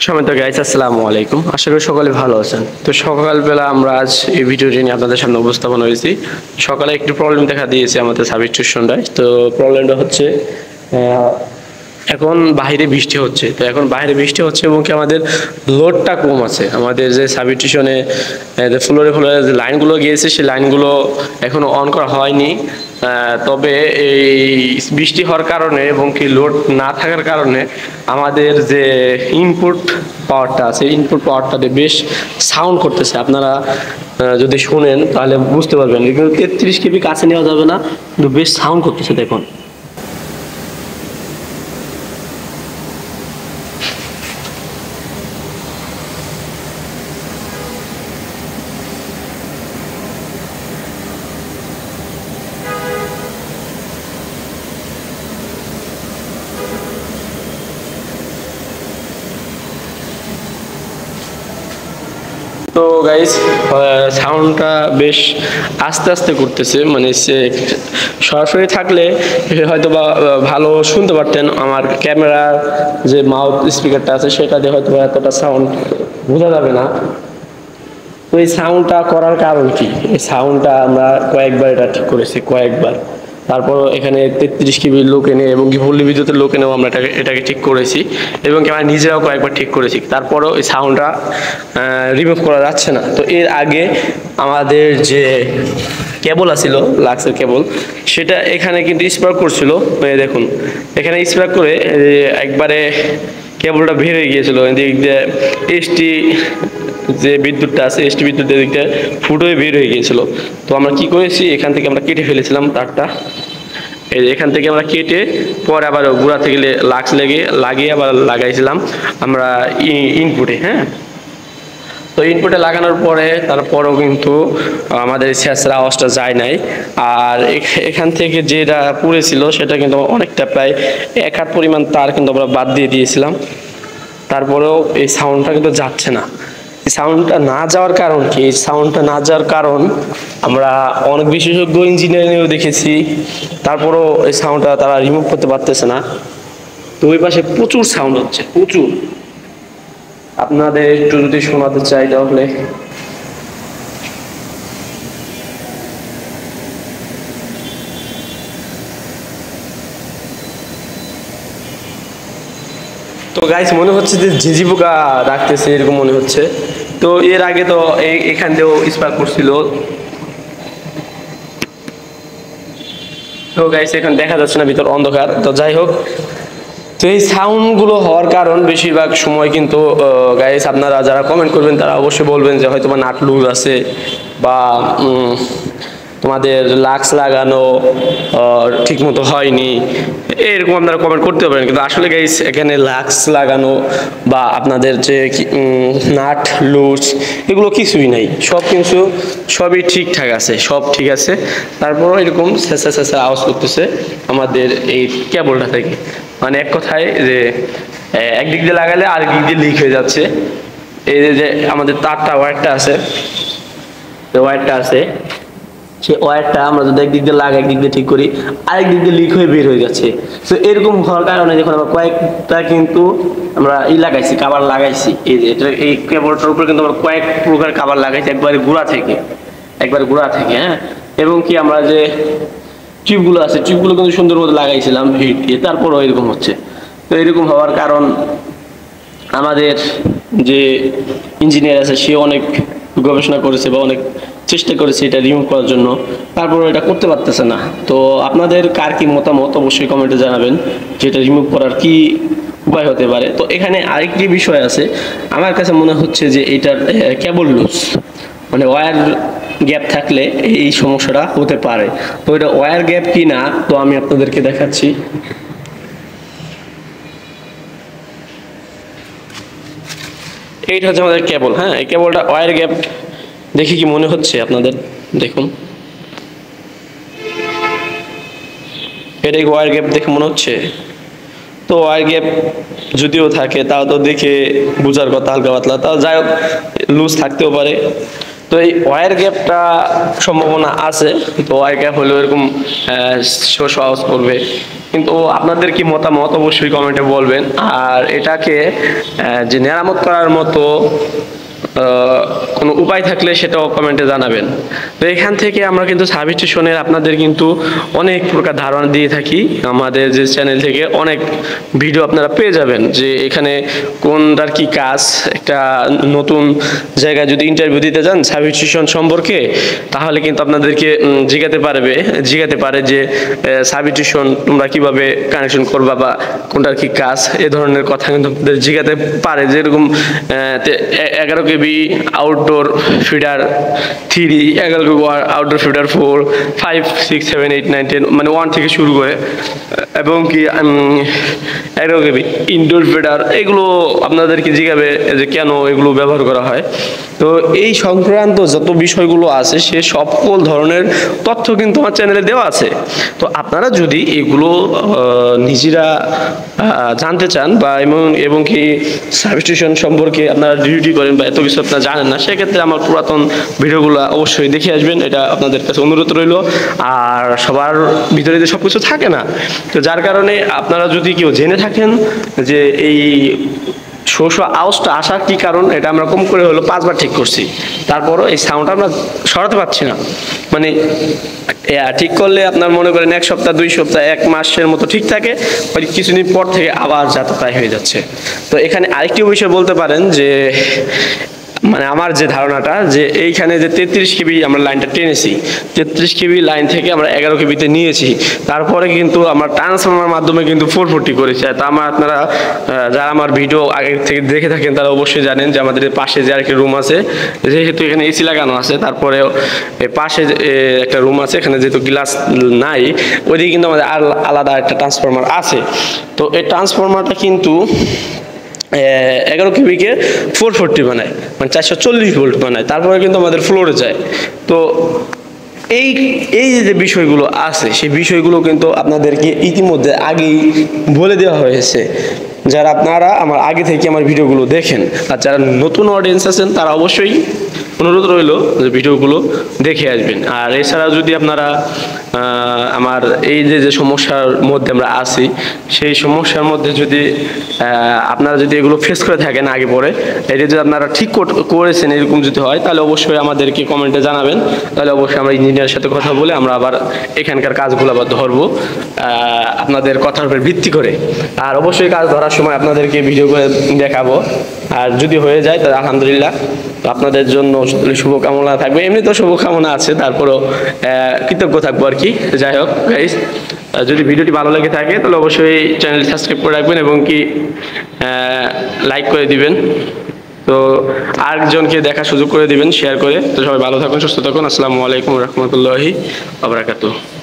সম্মানিত গাইস, আসসালামু আলাইকুম। আশা করি সকলে ভালো আছেন। তো সকালবেলা আমরা আজ এই ভিডিওটি নিয়ে আপনাদের সামনে উপস্থাপন হয়েছি। সকালে একটু প্রবলেম দেখা দিয়েছে আমাদের সার্ভিস স্টেশনটায়। তো প্রবলেমটা হচ্ছে এখন বাইরে বৃষ্টি হচ্ছে। তো এখন বাইরে বৃষ্টি হচ্ছে এবং কি আমাদের লোডটা কম আছে। আমাদের যে সার্ভিস স্টেশনে ফ্লোরে ফ্লোরে যে লাইনগুলো গিয়েছে সেই লাইনগুলো এখনো অন করা হয়নি। তবে এই বৃষ্টি হওয়ার কারণে এবং কি লোড না থাকার কারণে আমাদের যে ইনপুট পাওয়ারটা আছে, ইনপুট পাওয়ারটাতে বেশ সাউন্ড করতেছে। আপনারা যদি শুনেন তাহলে বুঝতে পারবেন, কিন্তু 33 কেবি কাছে নেওয়া যাবে না, কিন্তু বেশ সাউন্ড করতেছে দেখুন। তো গাইস, সাউন্ডটা বেশ আস্তে আস্তে করতেছে, মানে সে সরাসরি থাকলে হয়তো বা ভালো শুনতে পারতেন। আমার ক্যামেরার যে মাউথ স্পিকারটা আছে সেটা দিয়ে হয়তো বা এতটা সাউন্ড বোঝা যাবে না। তো এই সাউন্ডটা করার কারণ কি? এই সাউন্ডটা আমরা কয়েকবার এটা ঠিক করেছি, কয়েকবার। তারপর এখানে 33 কেবির লোক এনে এবং কি পল্লী বিদ্যুতের লোক এনেও আমরা এটাকে ঠিক করেছি, এবং কি আমরা নিজেরাও কয়েকবার ঠিক করেছি। তারপরেও এই সাউন্ডটা রিমুভ করা যাচ্ছে না। তো এর আগে আমাদের যে কেবল আছিল, লাক্সের কেবল, সেটা এখানে কিন্তু স্পার্ক করছিল। দেখুন, এখানে স্পার্ক করে একবারে কেবলটা বের হয়ে গিয়েছিল। এদিক দিয়ে এসটি যে বিদ্যুৎটা আছে, এসটি বিদ্যুতের দিক দিয়ে ফুটো হয়ে বের হয়ে গিয়েছিল। তো আমরা কি করেছি, এখান থেকে আমরা কেটে ফেলেছিলাম তারটা। এখান থেকে আমরা কেটে পরে আবার গুঁড়া থেকে লাক্স লাগিয়ে আবার লাগাইছিলাম আমরা ইনপুটে। হ্যাঁ, তো ইনপুটে লাগানোর পরে তারপরেও কিন্তু আমাদের ছেঁচড়া আওয়াজটা যায় নাই। আর এখান থেকে যেটা পুড়েছিল সেটা কিন্তু অনেকটা, প্রায় 1 হাত পরিমাণ তার কিন্তু আমরা বাদ দিয়ে দিয়েছিলাম। তারপরেও এই সাউন্ডটা কিন্তু যাচ্ছে না। এই সাউন্ডটা না যাওয়ার কারণ কি? এই সাউন্ডটা না যাওয়ার কারণ আমরা অনেক বিশেষজ্ঞ ইঞ্জিনিয়ারিংও দেখেছি, তারপরেও এই সাউন্ডটা তারা রিমুভ করতে পারতেছে না। তো ওই পাশে প্রচুর সাউন্ড হচ্ছে, প্রচুর। আপনাদের একটু যদি শোনাতে চাই তাহলে তো গাইস, মনে হচ্ছে যে ঝিঝি পোকা ডাকতেছে, এরকম মনে হচ্ছে। তো এর আগে তো এখান দিয়েও স্পার্ক করছিল। তো গাইস, এখন দেখা যাচ্ছে না, ভিতর অন্ধকার। তো যাই হোক, তো এই সাউন্ডগুলো হওয়ার কারণ বেশিরভাগ সময় কিন্তু গাইস, আপনারা যারা কমেন্ট করবেন তারা অবশ্যই বলবেন যে হয়তো বা নাট লুজ আছে, বা তোমাদের লাক্স লাগানো ঠিকমতো হয়নি, এরকম আপনারা কমেন্ট করতে পারেন। কিন্তু আসলে গাইস, এখানে লাক্স লাগানো বা আপনাদের যে নাট লুজ এগুলো কিছুই নাই, সবই ঠিকঠাক আছে, সব ঠিক আছে। তারপরও এরকম ছেঁচা ছেঁচা আওয়াজ করতেছে আমাদের এই কেবলটা থেকে। মানে এক কথায় যে একদিক দিয়ে লাগালে আরেক দিক দিয়ে লিক হয়ে যাচ্ছে। এই যে আমাদের তারটা ওয়্যারটা আছে, সেই ওয়্যারটা আমরা যদি একদিক দিয়ে লাগাই, একদিক দিয়ে ঠিক করি, আরেক দিক দিয়ে লিক হয়ে বের হয়ে যাচ্ছে। তো এরকম হওয়ার কারণে যখন আমরা কয়েকটা কিন্তু আমরা লাগাইছি, কাভার লাগাইছি। এই কেবলটার উপরে কিন্তু আমরা কয়েক প্রকার কাভার লাগাইছি, একবারে গুঁড়া থেকে। হ্যাঁ, এবং কি আমরা যে টিউবগুলো আছে, টিউবগুলো কিন্তু সুন্দর মতো লাগাইছিলাম হিট দিয়ে, তারপরও এরকম হচ্ছে। তো এরকম হওয়ার কারণ আমাদের যে ইঞ্জিনিয়ার আছে সে অনেক গবেষণা করেছে বা অনেক চেষ্টা করেছে এটা রিমুভ করার জন্য, তারপরে এটা করতে পারতেছে না। তো আপনাদের কার কি মতামত অবশ্যই কমেন্টে জানাবেন, যে এটা রিমুভ করার কি উপায় হতে পারে। তো এখানে আরেকটি বিষয় আছে, আমার কাছে মনে হচ্ছে যে এটার কেবল লুজ, মানে ওয়্যার গ্যাপ থাকলে এই সমস্যাটা হতে পারে। তো এটা ওয়্যার গ্যাপ কি না, তো আমি আপনাদেরকে দেখাচ্ছি। এইটা হচ্ছে আমাদের কেবল। হ্যাঁ, এই কেবলটা ওয়্যার গ্যাপ দেখে কি মনে হচ্ছে আপনাদের? দেখুন, এটা কি ওয়্যার গ্যাপ দেখে মনে হচ্ছে? তো ওয়্যার গ্যাপ যদিও থাকে তাও তো দেখে বোঝার কথা, হালকা পাতলা। তাও যাই হোক, লুজ থাকতেও পারে। তো এই ওয়্যার গ্যাপটা সম্ভাবনা আছে, তো ওয়্যার গ্যাপ হলেও এরকম শো আওয়াজ করবে। কিন্তু আপনাদের কি মতামত অবশ্যই কমেন্টে বলবেন। আর এটাকে যে মেরামত করার মতো কোনো উপায় থাকলে সেটাও কমেন্টে জানাবেন। তো এখান থেকে আমরা কিন্তু সার্ভিস স্টেশনের আপনাদের কিন্তু অনেক প্রকার ধারণা দিয়ে থাকি, আমাদের যে চ্যানেল থেকে অনেক ভিডিও আপনারা পেয়ে যাবেন যে এখানে কোনটার কি কাজ। একটা নতুন জায়গায় যদি ইন্টারভিউ দিতে যান সার্ভিস স্টেশন সম্পর্কে, তাহলে কিন্তু আপনাদেরকে জিজ্ঞাতে পারে যে সার্ভিস স্টেশন তোমরা কিভাবে কানেকশন করবা বা কোনটার কি কাজ, এ ধরনের কথা কিন্তু আপনাদের জিজ্ঞাতে পারে। যেরকম 11 কেবি আউটডোর ফিডার 3, 11 কেবি আউটডোর ফিডার 4, 5, 6, 7, 8, 9, 10 মানে 1 থেকে শুরু করে, এবং কি 11 কেবি ইনডোর ফিডার, এগুলো আপনাদেরকে জিজ্ঞাবে যে কেন এগুলো ব্যবহার করা হয়। তো এই সংক্রান্ত যত বিষয়গুলো আছে সে সকল ধরনের তথ্য কিন্তু আমার চ্যানেলে দেওয়া আছে। তো আপনারা যদি এগুলো নিজেরা জানতে চান বা এবং কি সার্ভিস স্টেশন সম্পর্কে আপনারা ডিউটি করেন বা এত কিছু আপনারা জানেন না, সেক্ষেত্রে আমার পুরাতন ভিডিওগুলো অবশ্যই দেখে আসবেন, এটা আপনাদের কাছে অনুরোধ রইল। আর সবার ভিতরে যে সব কিছু থাকে না, তো যার কারণে আপনারা যদি কেউ জেনে থাকেন যে এই আওয়াজটা আসার কি কারণ, এটা আমরা কম করে হলো 5 বার ঠিক করছি, তারপরও এই সাউন্ডটা আমরা সরাতে পারছি না। মানে ঠিক করলে আপনার মনে করেন 1 সপ্তাহ 2 সপ্তাহ 1 মাসের মতো ঠিক থাকে, কিছুদিন পর থেকে আবার যাতায়াত হয়ে যাচ্ছে। তো এখানে আরেকটি বিষয় বলতে পারেন যে মানে আমার যে ধারণাটা যে এইখানে যে 33 কেবি আমরা লাইনটা টেনেছি, 33 কেবি লাইন থেকে আমরা 11 কেবিতে নিয়েছি, তারপরে কিন্তু আমরা ট্রান্সফরমার মাধ্যমে কিন্তু 440 করেছি। তা আপনারা যারা আমার ভিডিও আগে থেকে দেখে থাকেন তারা অবশ্যই জানেন যে আমাদের পাশে যে আরেকটা রুম আছে, যেহেতু এখানে এসি লাগানো আছে, তারপরে পাশে একটা রুম আছে, এখানে যেহেতু গ্লাস নাই, ওইদিকে কিন্তু আমাদের আলাদা একটা ট্রান্সফরমার আছে। তো এই ট্রান্সফরমারটা কিন্তু 11 কেবিকে 440 বানায়, মানে 440 ভোল্ট বানায়, তারপরে কিন্তু আমাদের ফ্লোরে যায়। তো এই যে বিষয়গুলো আছে সেই বিষয়গুলো কিন্তু আপনাদেরকে ইতিমধ্যে আগেই বলে দেওয়া হয়েছে, যারা আপনারা আমার আগে থেকে আমার ভিডিওগুলো দেখেন। আর যারা নতুন অডিয়েন্স আছেন তারা অবশ্যই অনুরোধ রইল যে ভিডিওগুলো দেখে আসবেন। আর এছাড়া যদি আপনারা আমার এই যে সমস্যার মধ্যে আমরা আছি, সেই সমস্যার মধ্যে যদি আপনারা যদি এগুলো ফেস করে থাকেন আগে পরে, এটা যদি আপনারা ঠিক করেছেন এরকম যদি হয়, তাহলে অবশ্যই আমাদেরকে কমেন্টে জানাবেন। তাহলে অবশ্যই আমরা ইঞ্জিনিয়ারের সাথে কথা বলে আমরা আবার এখানকার কাজগুলো আবার ধরবো আপনাদের কথার উপর ভিত্তি করে। আর অবশ্যই কাজ ধরার সময় আপনাদেরকে ভিডিও করে দেখাবো। আর যদি হয়ে যায় তাহলে আলহামদুলিল্লাহ, আপনাদের জন্য শুভকামনা থাকবে। এমনি তো শুভকামনা আছে, তারপরও কৃতজ্ঞ থাকবো আর কি। যাই হোক গাইস, যদি ভিডিওটি ভালো লেগে থাকে তাহলে অবশ্যই চ্যানেল সাবস্ক্রাইব করে রাখবেন এবং কি লাইক করে দিবেন। তো আরেকজনকে দেখার সুযোগ করে দিবেন শেয়ার করে। তো সবাই ভালো থাকুন, সুস্থ থাকুন। আসসালামু আলাইকুম রহমতুল্লাহি ওয়া বারাকাতুহু।